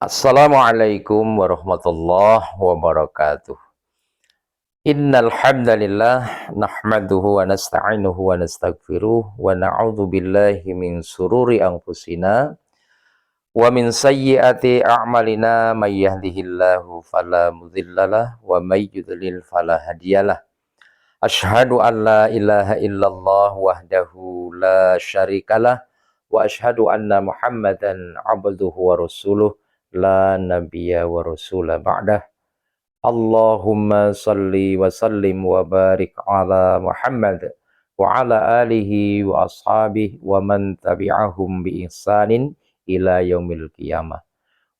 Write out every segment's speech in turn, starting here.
Assalamualaikum warahmatullahi wabarakatuh. Innal hamdalillah nahmaduhu wa nasta'inuhu wa nastaghfiruh wa na'udzu billahi min sururi anfusina wa min sayyiati a'malina may yahdihillahu fala mudhillalah wa may yudlil fala hadiyalah. Asyhadu an la ilaha illallah wahdahu la syarikalah wa asyhadu anna Muhammadan abduhu wa rasuluh la nabiyya wa rasula ba'dah. Allahumma salli wa sallim wa barik ala Muhammad wa ala alihi wa ashabihi wa man tabi'ahum bi ihsanin ila yaumil qiyamah.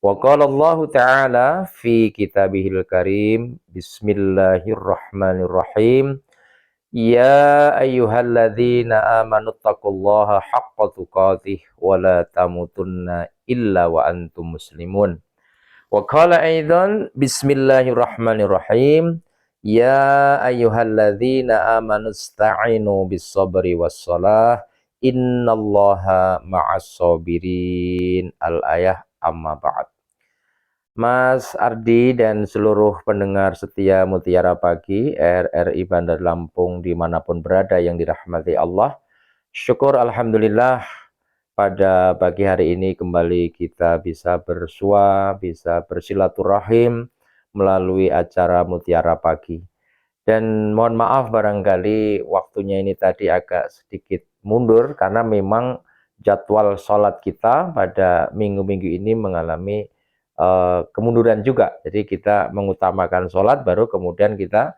Wa qala Allah ta'ala fi kitabihil karim, bismillahirrahmanirrahim. Ya ayyuhalladzina amanu taqullaha haqqa tuqatih wa la tamutunna illa wa antum muslimun. Wa qala aidan bismillahirrahmanirrahim. Ya ayyuhalladzina amanu ista'inu bis-sabri was-shalah innallaha ma'as sabirin. Al-ayah amma ba'd. Mas Ardi dan seluruh pendengar setia Mutiara Pagi RRI Bandar Lampung dimanapun berada yang dirahmati Allah, syukur alhamdulillah pada pagi hari ini kembali kita bisa bersua, bisa bersilaturahim melalui acara Mutiara Pagi. Dan mohon maaf barangkali waktunya ini tadi agak sedikit mundur karena memang jadwal sholat kita pada minggu-minggu ini mengalami kemunduran juga. Jadi kita mengutamakan sholat baru kemudian kita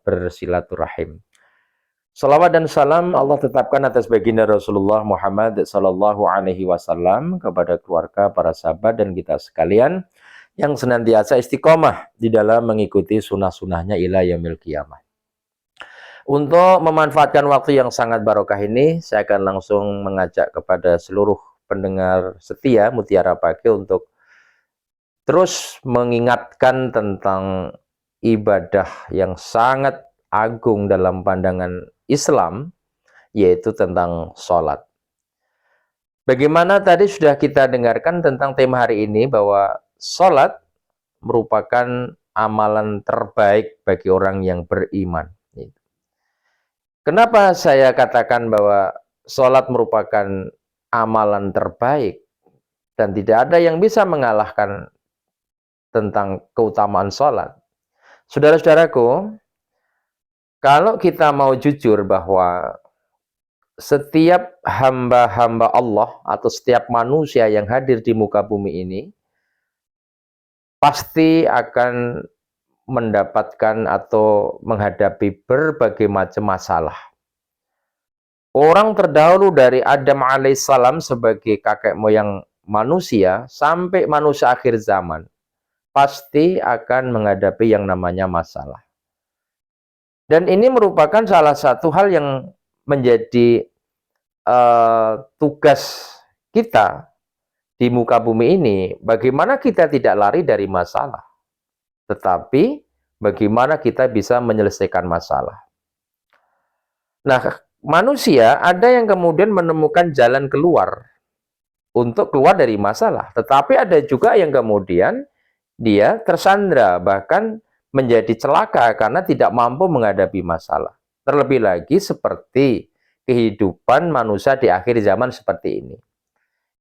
bersilaturahim. Salawat dan salam Allah tetapkan atas baginda Rasulullah Muhammad sallallahu alaihi wasallam, kepada keluarga, para sahabat dan kita sekalian yang senantiasa istiqomah di dalam mengikuti sunnah-sunnahnya ila yaumil qiyamah. Untuk memanfaatkan waktu yang sangat barokah ini, saya akan langsung mengajak kepada seluruh pendengar setia Mutiara Pagi untuk terus mengingatkan tentang ibadah yang sangat agung dalam pandangan Islam, yaitu tentang sholat. Bagaimana tadi sudah kita dengarkan tentang tema hari ini bahwa sholat merupakan amalan terbaik bagi orang yang beriman. Kenapa saya katakan bahwa sholat merupakan amalan terbaik dan tidak ada yang bisa mengalahkan tentang keutamaan sholat? Saudara-saudaraku, kalau kita mau jujur bahwa setiap hamba-hamba Allah atau setiap manusia yang hadir di muka bumi ini pasti akan mendapatkan atau menghadapi berbagai macam masalah. Orang terdahulu dari Adam alaihissalam sebagai kakek moyang manusia sampai manusia akhir zaman pasti akan menghadapi yang namanya masalah. Dan ini merupakan salah satu hal yang menjadi tugas kita di muka bumi ini. Bagaimana kita tidak lari dari masalah, tetapi bagaimana kita bisa menyelesaikan masalah. Nah, manusia ada yang kemudian menemukan jalan keluar untuk keluar dari masalah. Tetapi ada juga yang kemudian dia tersandra, bahkan menjadi celaka karena tidak mampu menghadapi masalah. Terlebih lagi seperti kehidupan manusia di akhir zaman seperti ini.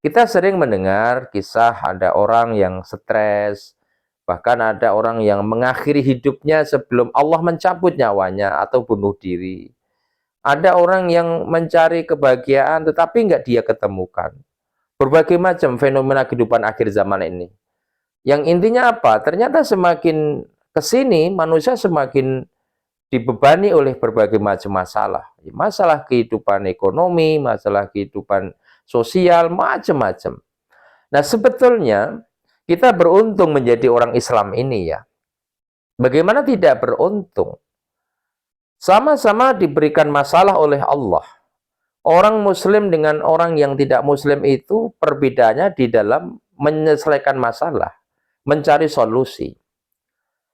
Kita sering mendengar kisah ada orang yang stres, bahkan ada orang yang mengakhiri hidupnya sebelum Allah mencabut nyawanya atau bunuh diri. Ada orang yang mencari kebahagiaan tetapi nggak dia ketemukan. Berbagai macam fenomena kehidupan akhir zaman ini. Yang intinya apa? Ternyata semakin kesini manusia semakin dibebani oleh berbagai macam masalah. Masalah kehidupan ekonomi, masalah kehidupan sosial, macam-macam. Nah, sebetulnya kita beruntung menjadi orang Islam ini ya. Bagaimana tidak beruntung? Sama-sama diberikan masalah oleh Allah. Orang Muslim dengan orang yang tidak Muslim itu perbedaannya di dalam menyelesaikan masalah, mencari solusi.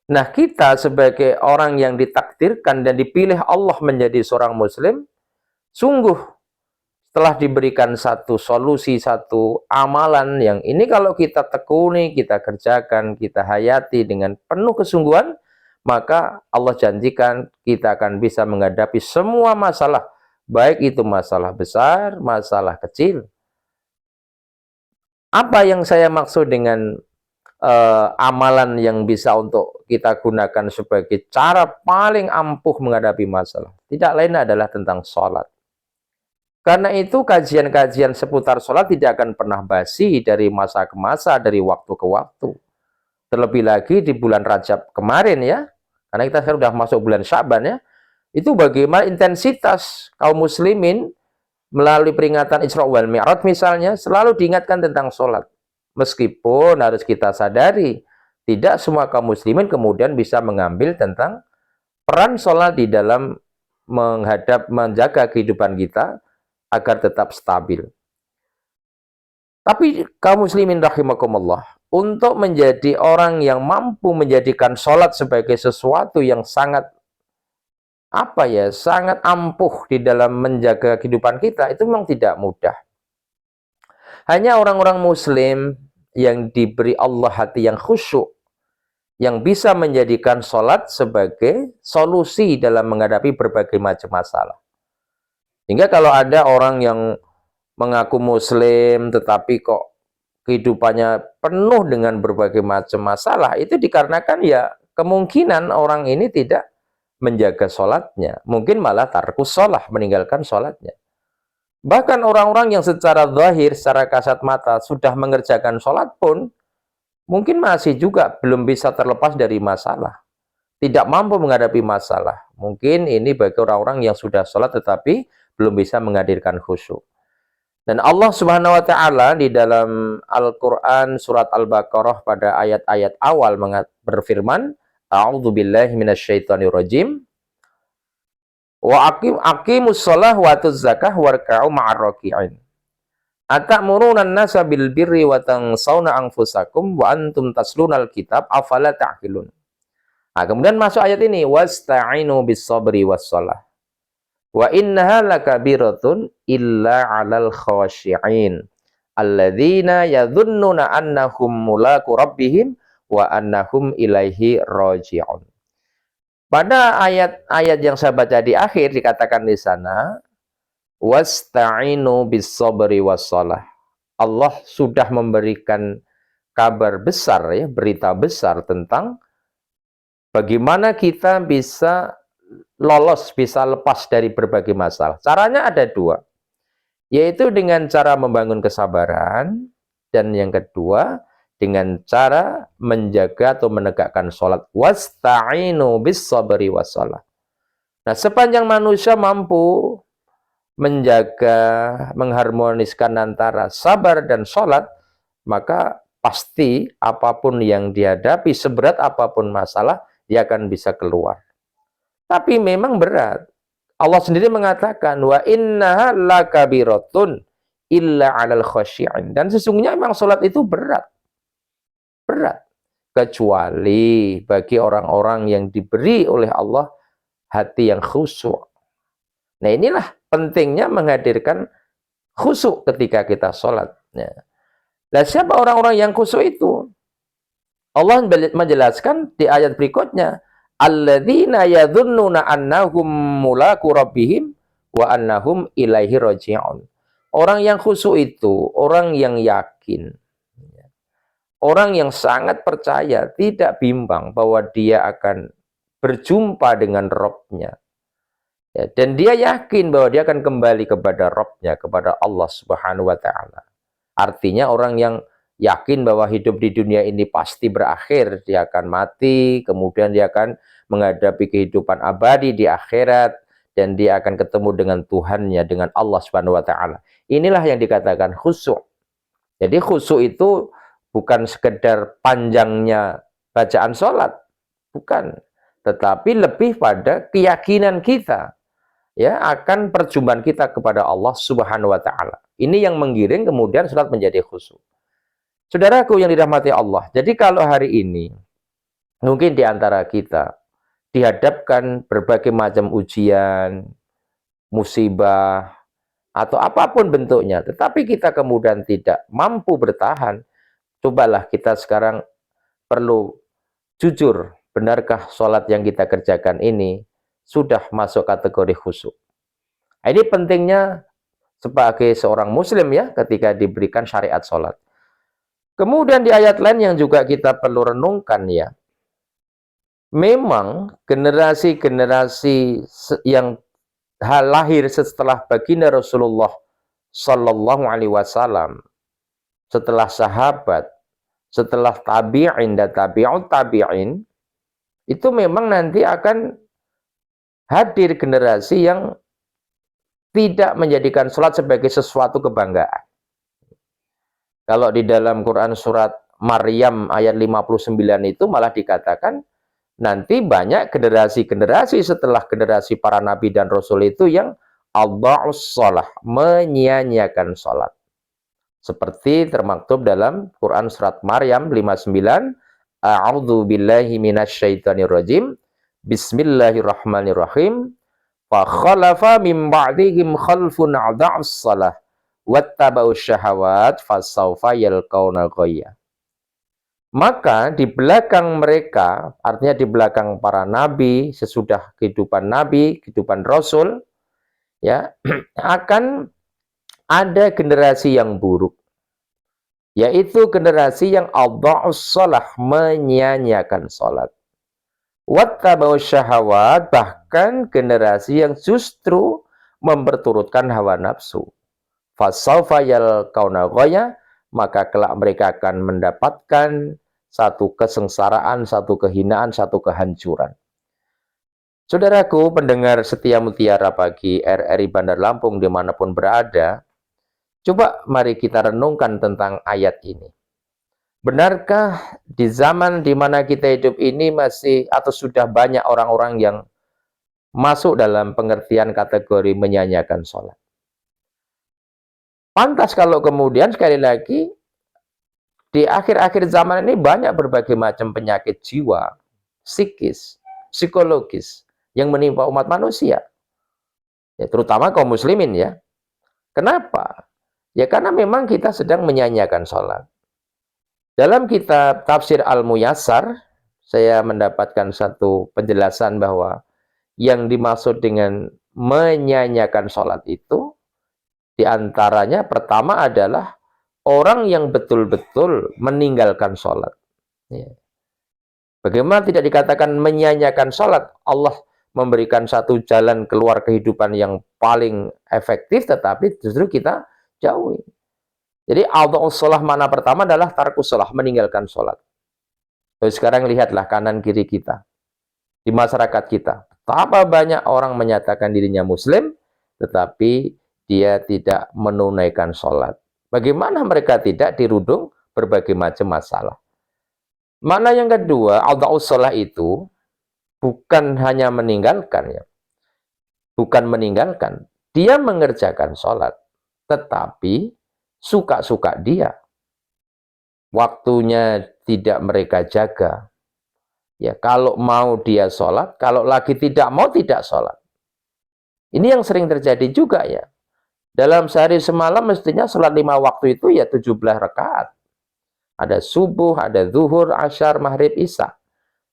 Nah, kita sebagai orang yang ditakdirkan dan dipilih Allah menjadi seorang Muslim, sungguh telah diberikan satu solusi, satu amalan yang ini kalau kita tekuni, kita kerjakan, kita hayati dengan penuh kesungguhan, maka Allah janjikan kita akan bisa menghadapi semua masalah, baik itu masalah besar, masalah kecil. Apa yang saya maksud dengan amalan yang bisa untuk kita gunakan sebagai cara paling ampuh menghadapi masalah? Tidak lain adalah tentang sholat. Karena itu kajian-kajian seputar sholat tidak akan pernah basi dari masa ke masa, dari waktu ke waktu. Terlebih lagi di bulan Rajab kemarin ya, karena kita sekarang sudah masuk bulan Syaban ya, itu bagaimana intensitas kaum muslimin melalui peringatan Isra wal Mi'raj misalnya, selalu diingatkan tentang sholat. Meskipun harus kita sadari, tidak semua kaum muslimin kemudian bisa mengambil tentang peran sholat di dalam menjaga kehidupan kita, agar tetap stabil. Tapi kaum muslimin rahimakumullah, untuk menjadi orang yang mampu menjadikan sholat sebagai sesuatu yang sangat sangat ampuh di dalam menjaga kehidupan kita, itu memang tidak mudah. Hanya orang-orang muslim yang diberi Allah hati yang khusyuk, yang bisa menjadikan sholat sebagai solusi dalam menghadapi berbagai macam masalah. Hingga kalau ada orang yang mengaku muslim tetapi kok kehidupannya penuh dengan berbagai macam masalah, itu dikarenakan ya kemungkinan orang ini tidak menjaga sholatnya, mungkin malah tarkus sholah, meninggalkan sholatnya. Bahkan orang-orang yang secara zahir, secara kasat mata sudah mengerjakan sholat pun mungkin masih juga belum bisa terlepas dari masalah, tidak mampu menghadapi masalah. Mungkin ini bagi orang-orang yang sudah sholat tetapi belum bisa menghadirkan khusyuk. Dan Allah Subhanahu wa taala di dalam Al-Qur'an surat Al-Baqarah pada ayat-ayat awal berfirman, A'udzubillahi minasyaitonirrajim. Wa aqimus shalah wa atuz zakah warka'u ma'ar raki'in. Atamuruna an-nasa bil birri wa tansawna anfusakum wa antum taslunal kitab afala ta'qilun. Nah, kemudian masuk ayat ini, wasta'inu bis sabri was shalah. Wa innaha lakabiratun illa 'alal khashi'in alladzina yadhunnuna annahum mulaqu rabbihim wa annahum ilaihi raji'un. Pada ayat-ayat yang saya baca di akhir dikatakan di sana, wasta'inu bis sabri was shalah. Allah sudah memberikan kabar besar ya, berita besar tentang bagaimana kita bisa lolos, bisa lepas dari berbagai masalah. Caranya ada dua, yaitu dengan cara membangun kesabaran, dan yang kedua dengan cara menjaga atau menegakkan sholat. Wasta'inu bis sabri was shalah. Nah, sepanjang manusia mampu menjaga, mengharmoniskan antara sabar dan sholat, maka pasti apapun yang dihadapi, seberat apapun masalah, dia akan bisa keluar. Tapi memang berat. Allah sendiri mengatakan, wa innaha lakabiratun illa 'alal khashi'in. Dan sesungguhnya memang sholat itu berat. Berat. Kecuali bagi orang-orang yang diberi oleh Allah hati yang khusyuk. Nah, inilah pentingnya menghadirkan khusyuk ketika kita sholat. Nah, siapa orang-orang yang khusyuk itu? Allah menjelaskan di ayat berikutnya, alladzina yadhunnuna annahum mulaqu rabbihim wa annahum ilaihi raji'un. Orang yang khusyuk itu orang yang yakin, orang yang sangat percaya, tidak bimbang bahwa dia akan berjumpa dengan Rabb-nya. Ya, dan dia yakin bahwa dia akan kembali kepada Rabb-nya, kepada Allah Subhanahu wa taala. Artinya orang yang yakin bahwa hidup di dunia ini pasti berakhir, dia akan mati, kemudian dia akan menghadapi kehidupan abadi di akhirat, dan dia akan ketemu dengan Tuhannya, dengan Allah Subhanahu wa taala. Inilah yang dikatakan khusyuk. Jadi khusyuk itu bukan sekedar panjangnya bacaan sholat, bukan, tetapi lebih pada keyakinan kita ya akan perjumpaan kita kepada Allah Subhanahu wa taala. Ini yang menggiring kemudian sholat menjadi khusyuk. Saudaraku yang dirahmati Allah, jadi kalau hari ini mungkin di antara kita dihadapkan berbagai macam ujian, musibah, atau apapun bentuknya, tetapi kita kemudian tidak mampu bertahan, cobalah kita sekarang perlu jujur, benarkah sholat yang kita kerjakan ini sudah masuk kategori khusyuk? Ini pentingnya sebagai seorang muslim ya, ketika diberikan syariat sholat. Kemudian di ayat lain yang juga kita perlu renungkan ya, memang generasi-generasi yang lahir setelah baginda Rasulullah Shallallahu Alaihi Wasallam, setelah sahabat, setelah tabi'in dan tabi'ut tabi'in, itu memang nanti akan hadir generasi yang tidak menjadikan sholat sebagai sesuatu kebanggaan. Kalau di dalam Quran surat Maryam ayat 59 itu malah dikatakan nanti banyak generasi-generasi setelah generasi para nabi dan rasul itu yang adha'us shalah, menyia-nyiakan sholat. Seperti termaktub dalam Quran surat Maryam 59, A'udzu billahi minasyaitonir rajim. Bismillahirrahmanirrahim. Fa khalafa min ba'dihim khalfun adha'us shalah wattaba'us syahawat fasawfa yalqauna ghayya. Maka di belakang mereka, artinya di belakang para nabi, sesudah kehidupan nabi, kehidupan rasul, ya, akan ada generasi yang buruk, yaitu generasi yang adha'us shalah, menyia-nyiakan salat. Wattaba'us syahawat, bahkan generasi yang justru memperturutkan hawa nafsu. Fasawfa yalqauna ghayya, maka kelak mereka akan mendapatkan satu kesengsaraan, satu kehinaan, satu kehancuran. Saudaraku, pendengar setia Mutiara Pagi RRI Bandar Lampung dimanapun berada, coba mari kita renungkan tentang ayat ini. Benarkah di zaman di mana kita hidup ini masih atau sudah banyak orang-orang yang masuk dalam pengertian kategori menyia-nyiakan sholat? Pantas kalau kemudian sekali lagi di akhir-akhir zaman ini banyak berbagai macam penyakit jiwa, psikis, psikologis yang menimpa umat manusia, ya, terutama kaum muslimin ya. Kenapa? Ya karena memang kita sedang menyia-nyiakan sholat. Dalam kitab Tafsir Al-Muyassar, saya mendapatkan satu penjelasan bahwa yang dimaksud dengan menyia-nyiakan sholat itu, diantaranya pertama adalah orang yang betul-betul meninggalkan sholat. Ya. Bagaimana tidak dikatakan menyia-nyiakan sholat? Allah memberikan satu jalan keluar kehidupan yang paling efektif, tetapi justru kita jauhi. Jadi adha'us shalah mana pertama adalah tarkus shalah, meninggalkan sholat. Jadi sekarang lihatlah kanan kiri kita, di masyarakat kita. Betapa banyak orang menyatakan dirinya muslim, tetapi dia tidak menunaikan sholat. Bagaimana mereka tidak dirudung berbagai macam masalah. Mana yang kedua, adha'us shalah itu bukan hanya meninggalkan, ya. Bukan meninggalkan, dia mengerjakan sholat, tetapi suka-suka dia. Waktunya tidak mereka jaga. Ya, kalau mau dia sholat, kalau lagi tidak mau tidak sholat. Ini yang sering terjadi juga ya. Dalam sehari semalam mestinya sholat 5 waktu itu ya 17 rakaat. Ada subuh, ada zuhur, asyar, maghrib, isya.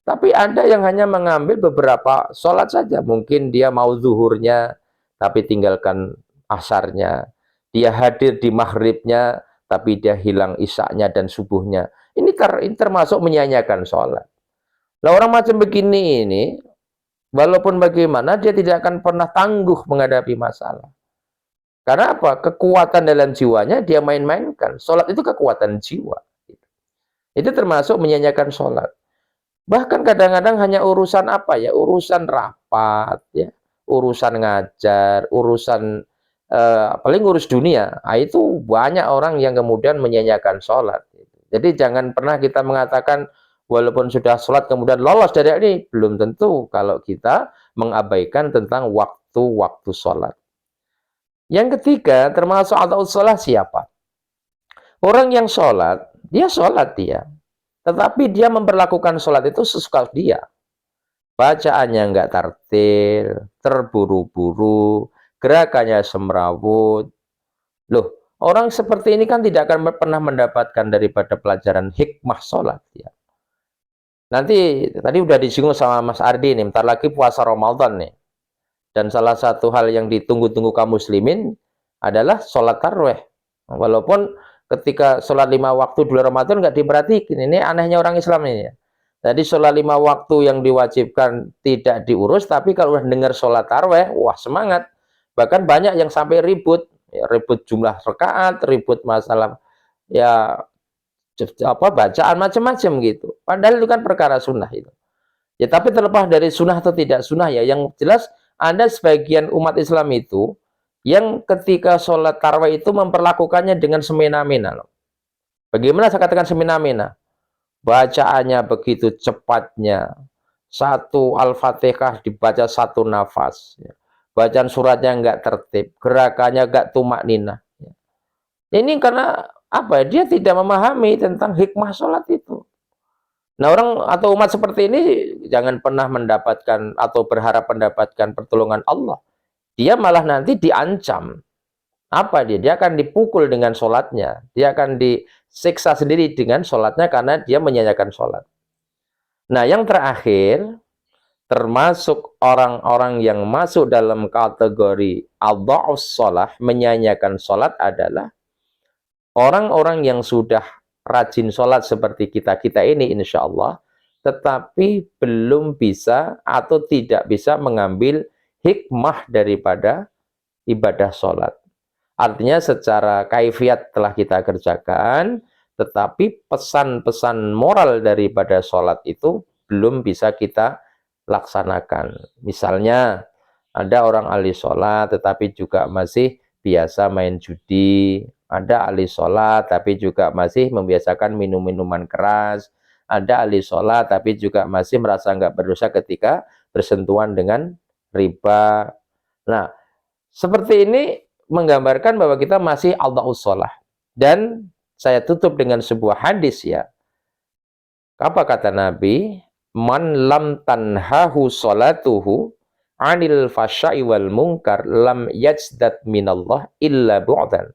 Tapi ada yang hanya mengambil beberapa sholat saja. Mungkin dia mau zuhurnya, tapi tinggalkan asyarnya. Dia hadir di maghribnya, tapi dia hilang isyaknya dan subuhnya. Ini termasuk menyia-nyiakan sholat. Nah, orang macam begini ini, walaupun bagaimana, dia tidak akan pernah tangguh menghadapi masalah. Karena apa? Kekuatan dalam jiwanya dia main-mainkan. Sholat itu kekuatan jiwa. Itu termasuk menyia-nyiakan sholat. Bahkan kadang-kadang hanya urusan apa ya? Urusan rapat, ya, urusan ngajar, urusan paling ngurus dunia. Nah, itu banyak orang yang kemudian menyia-nyiakan sholat. Jadi jangan pernah kita mengatakan walaupun sudah sholat kemudian lolos dari ini. Belum tentu kalau kita mengabaikan tentang waktu-waktu sholat. Yang ketiga, termasuk adha'us shalah siapa? Orang yang sholat, dia sholat dia. Tetapi dia memperlakukan sholat itu sesuka dia. Bacaannya enggak tartil, terburu-buru, gerakannya semrawut, Loh, orang seperti ini kan tidak akan pernah mendapatkan daripada pelajaran hikmah sholat. Ya. Nanti, tadi udah disinggung sama Mas Ardi nih, bentar lagi puasa Ramadan nih. Dan salah satu hal yang ditunggu-tunggu kaum muslimin adalah sholat tarawih. Walaupun ketika sholat 5 waktu di bulan Ramadan nggak diperhatikan. Ini anehnya orang Islam ini ya. Jadi sholat 5 waktu yang diwajibkan tidak diurus, tapi kalau udah dengar sholat tarawih, wah semangat. Bahkan banyak yang sampai ribut, ya, ribut jumlah rakaat, ribut masalah ya apa bacaan macam-macam gitu. Padahal itu kan perkara sunnah itu. Ya tapi terlepas dari sunnah atau tidak sunnah ya, yang jelas ada sebagian umat Islam itu yang ketika sholat tarawih itu memperlakukannya dengan semena-mena. Bagaimana saya katakan semena-mena? Bacaannya begitu cepatnya, satu Al-Fatihah dibaca satu nafas, ya. Bacaan suratnya nggak tertib, gerakannya nggak tumak ninah. Ini karena apa? Dia tidak memahami tentang hikmah sholat itu. Nah, orang atau umat seperti ini jangan pernah mendapatkan atau berharap mendapatkan pertolongan Allah. Dia malah nanti diancam. Apa dia? Dia akan dipukul dengan sholatnya. Dia akan disiksa sendiri dengan sholatnya karena dia menyanyikan sholat. Nah, yang terakhir, termasuk orang-orang yang masuk dalam kategori adha'us sholah, menyanyikan sholat adalah orang-orang yang sudah rajin sholat seperti kita-kita ini insya Allah, tetapi belum bisa atau tidak bisa mengambil hikmah daripada ibadah sholat. Artinya secara kaifiat telah kita kerjakan, tetapi pesan-pesan moral daripada sholat itu belum bisa kita laksanakan. Misalnya, ada orang ahli sholat tetapi juga masih biasa main judi, ada ahli sholat tapi juga masih membiasakan minum-minuman keras, ada ahli sholat tapi juga masih merasa nggak berdosa ketika bersentuhan dengan riba. Nah, seperti ini menggambarkan bahwa kita masih adha'us sholah. Dan saya tutup dengan sebuah hadis ya. Apa kata Nabi? Man lam tanhahu sholatuhu anil fasya'i wal munkar lam yajdad minallah illa bu'dan.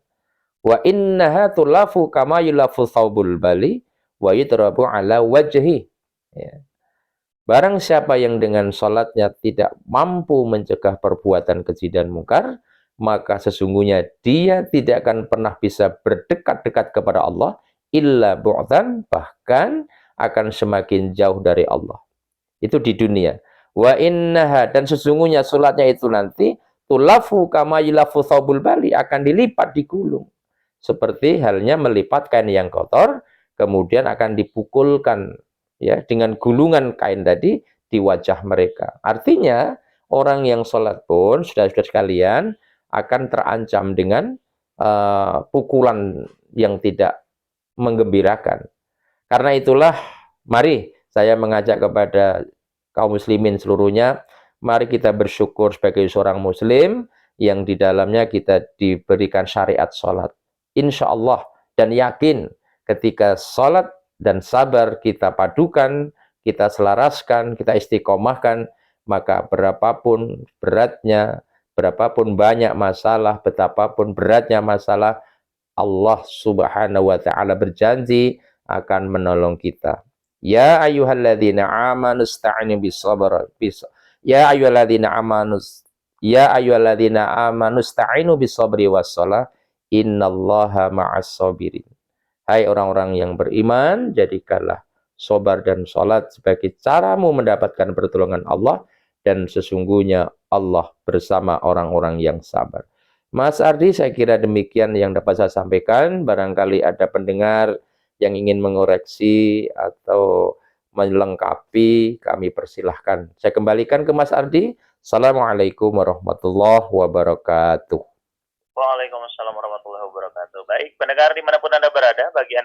Wa innaha tulafu kama yulafu thawbul bali wa yudrabu ala wajhi. Ya. Barang siapa yang dengan sholatnya tidak mampu mencegah perbuatan keji dan mungkar, maka sesungguhnya dia tidak akan pernah bisa berdekat-dekat kepada Allah illa bu'dan, bahkan akan semakin jauh dari Allah. Itu di dunia. Wa innaha, dan sesungguhnya sholatnya itu nanti tulafu kama yulafu thawbul bali, akan dilipat, digulung. Seperti halnya melipat kain yang kotor, kemudian akan dipukulkan ya dengan gulungan kain tadi di wajah mereka. Artinya orang yang sholat pun sudah sekalian akan terancam dengan pukulan yang tidak menggembirakan. Karena itulah, mari saya mengajak kepada kaum muslimin seluruhnya, mari kita bersyukur sebagai seorang muslim yang di dalamnya kita diberikan syariat sholat. Insya Allah dan yakin ketika sholat dan sabar kita padukan, kita selaraskan, kita istiqomahkan, maka berapapun beratnya, berapapun banyak masalah, betapapun beratnya masalah, Allah Subhanahu wa taala berjanji akan menolong kita. Ya ayyuhalladzina amanu ista'inu bis-sabr. Ya ayyuhalladzina amanu ista'inu bis-sabri was-shalah. Innallaha ma'as-sabirin. Hai orang-orang yang beriman, jadikanlah sabar dan salat sebagai caramu mendapatkan pertolongan Allah, dan sesungguhnya Allah bersama orang-orang yang sabar. Mas Ardi, saya kira demikian yang dapat saya sampaikan. Barangkali ada pendengar yang ingin mengoreksi atau melengkapi, kami persilahkan. Saya kembalikan ke Mas Ardi. Assalamualaikum warahmatullahi wabarakatuh. Waalaikumsalam warahmatullahi wabarakatuh. Baik, pendengar dimanapun Anda berada, bagi Anda